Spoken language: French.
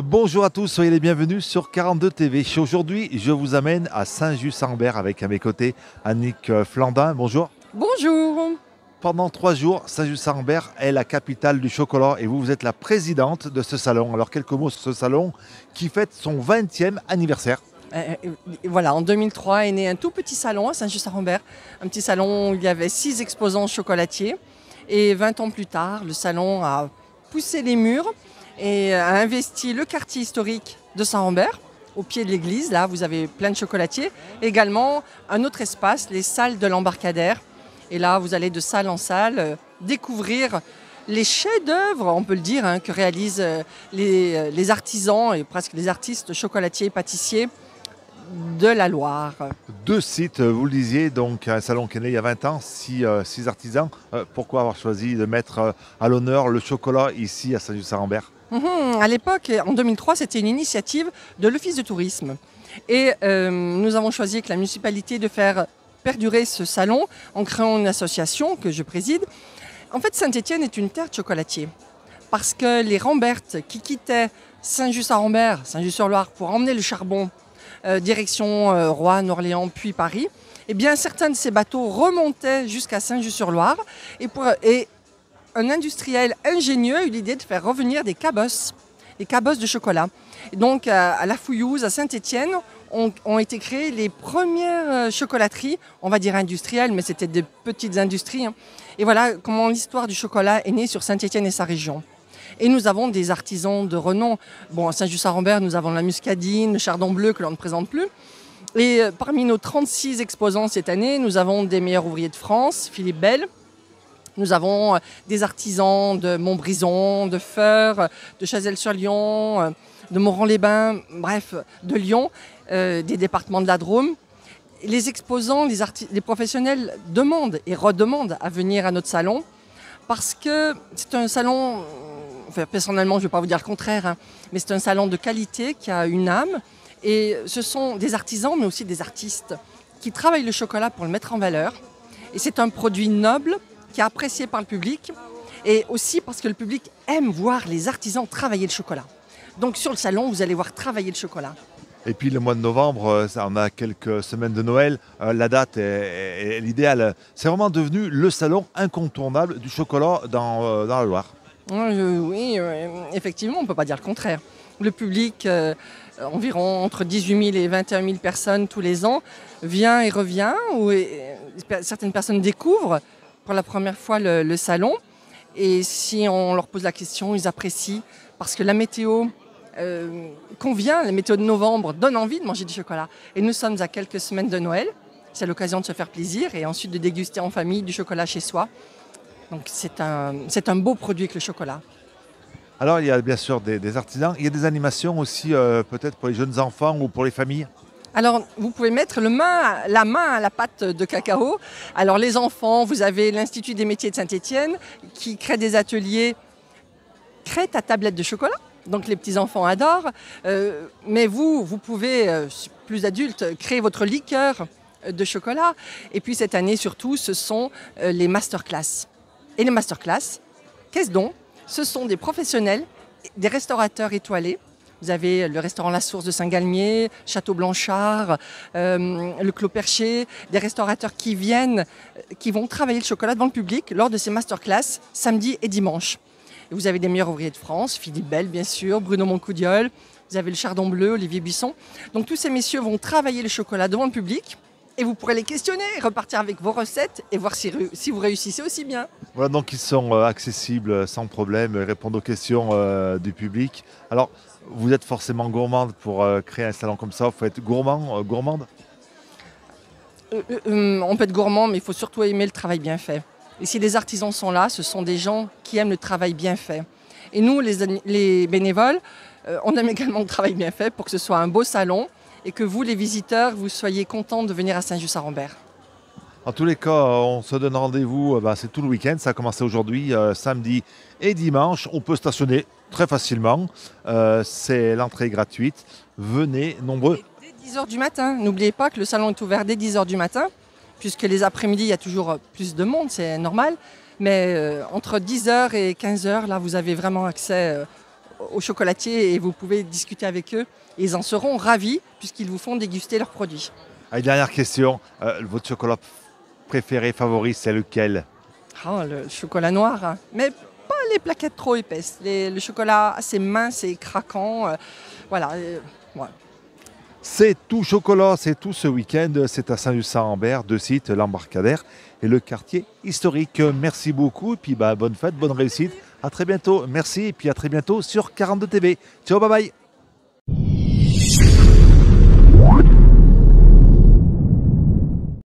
Bonjour à tous, soyez les bienvenus sur 42 TV. Aujourd'hui, je vous amène à Saint-Just-Saint-Rambert avec à mes côtés Annick Flandin. Bonjour. Bonjour. Pendant 3 jours, Saint-Just-Saint-Rambert est la capitale du chocolat et vous êtes la présidente de ce salon. Alors quelques mots sur ce salon qui fête son 20e anniversaire. Voilà, en 2003 est né un tout petit salon à Saint-Just-Saint-Rambert. Un petit salon où il y avait 6 exposants chocolatiers. Et 20 ans plus tard, le salon a poussé les murs et a investi le quartier historique de Saint-Rambert. Au pied de l'église, là, vous avez plein de chocolatiers. Également, un autre espace, les salles de l'embarcadère. Et là, vous allez de salle en salle découvrir les chefs-d'œuvre, on peut le dire, que réalisent les artisans et presque les artistes chocolatiers et pâtissiers de la Loire. 2 sites, vous le disiez, donc un salon qui est né il y a 20 ans, 6 artisans. Pourquoi avoir choisi de mettre à l'honneur le chocolat ici à Saint-Just-Saint-Rambert? À l'époque, en 2003, c'était une initiative de l'Office de tourisme. Et nous avons choisi avec la municipalité de faire perdurer ce salon en créant une association que je préside. En fait, Saint-Étienne est une terre de chocolatiers. Parce que les Rambertes qui quittaient Saint-Just-à-Rambert, Saint-Just-sur-Loire, pour emmener le charbon direction Roanne, Orléans, puis Paris, eh bien, certains de ces bateaux remontaient jusqu'à Saint-Just-sur-Loire et un industriel ingénieux a eu l'idée de faire revenir des cabosses de chocolat. Et donc, à La Fouillouse, à Saint-Étienne, ont été créées les premières chocolateries, on va dire industrielles, mais c'était des petites industries. Et voilà comment l'histoire du chocolat est née sur Saint-Étienne et sa région. Et nous avons des artisans de renom. Bon, à Saint-Just-à-Rambert, nous avons la muscadine, le chardon bleu que l'on ne présente plus. Et parmi nos 36 exposants cette année, nous avons des meilleurs ouvriers de France, Philippe Bel. Nous avons des artisans de Montbrison, de Feurs, de Chazelles-sur-Lyon, de Morand-les-Bains, bref, de Lyon, des départements de la Drôme. Les exposants, les professionnels demandent et redemandent à venir à notre salon parce que c'est un salon, enfin, personnellement je ne vais pas vous dire le contraire, mais c'est un salon de qualité qui a une âme et ce sont des artisans mais aussi des artistes qui travaillent le chocolat pour le mettre en valeur. Et c'est un produit noble qui est apprécié par le public et aussi parce que le public aime voir les artisans travailler le chocolat. Donc sur le salon, vous allez voir travailler le chocolat. Et puis le mois de novembre, on a quelques semaines de Noël, la date est l'idéal. C'est vraiment devenu le salon incontournable du chocolat dans la Loire. Oui, effectivement, on ne peut pas dire le contraire. Le public, environ entre 18 000 et 21 000 personnes tous les ans, vient et revient. Certaines personnes découvrent pour la première fois le salon. Et si on leur pose la question, ils apprécient parce que la météo convient, la météo de novembre donne envie de manger du chocolat. Et nous sommes à quelques semaines de Noël. C'est l'occasion de se faire plaisir et ensuite de déguster en famille du chocolat chez soi. Donc c'est un beau produit que le chocolat. Alors il y a bien sûr des artisans, il y a des animations aussi peut-être pour les jeunes enfants ou pour les familles. Alors, vous pouvez mettre la main à la pâte de cacao. Alors, les enfants, vous avez l'Institut des métiers de Saint-Étienne qui crée des ateliers crête à tablette de chocolat. Donc, les petits-enfants adorent. Mais vous pouvez, plus adulte, créer votre liqueur de chocolat. Et puis, cette année, surtout, ce sont les masterclass. Et les masterclass, qu'est-ce donc? Ce sont des professionnels, des restaurateurs étoilés. Vous avez le restaurant La Source de Saint-Galmier, Château Blanchard, le Clos Perché, des restaurateurs qui vont travailler le chocolat devant le public lors de ces masterclass samedi et dimanche. Et vous avez des meilleurs ouvriers de France, Philippe Bel bien sûr, Bruno Moncoudiol, vous avez le Chardon Bleu, Olivier Buisson. Donc tous ces messieurs vont travailler le chocolat devant le public et vous pourrez les questionner, repartir avec vos recettes et voir si vous réussissez aussi bien. Voilà, donc ils sont accessibles sans problème, répondent aux questions du public. Alors, vous êtes forcément gourmande pour créer un salon comme ça, il faut être gourmande. On peut être gourmand, mais il faut surtout aimer le travail bien fait. Et si les artisans sont là, ce sont des gens qui aiment le travail bien fait. Et nous, les bénévoles, on aime également le travail bien fait pour que ce soit un beau salon et que vous, les visiteurs, vous soyez contents de venir à Saint-Just-à-Rambert. En tous les cas, on se donne rendez-vous, c'est tout le week-end, ça a commencé aujourd'hui, samedi et dimanche. On peut stationner très facilement, c'est l'entrée gratuite. Venez nombreux. Dès 10h du matin, n'oubliez pas que le salon est ouvert dès 10h du matin, puisque les après-midi, il y a toujours plus de monde, c'est normal. Mais entre 10h et 15h, là, vous avez vraiment accès au chocolatier et vous pouvez discuter avec eux. Ils en seront ravis puisqu'ils vous font déguster leurs produits. Allez, dernière question, votre chocolat préféré, favori, c'est lequel? Ah, le chocolat noir, hein. Mais pas les plaquettes trop épaisses. Le chocolat assez mince et craquant. Voilà. Ouais. C'est tout chocolat, c'est tout ce week-end. C'est à Saint-Lucin-en-Bert, deux sites, l'Embarcadère et le quartier historique. Merci beaucoup et puis bonne fête, bonne réussite. À très bientôt. Merci et puis à très bientôt sur 42 TV. Ciao, bye bye.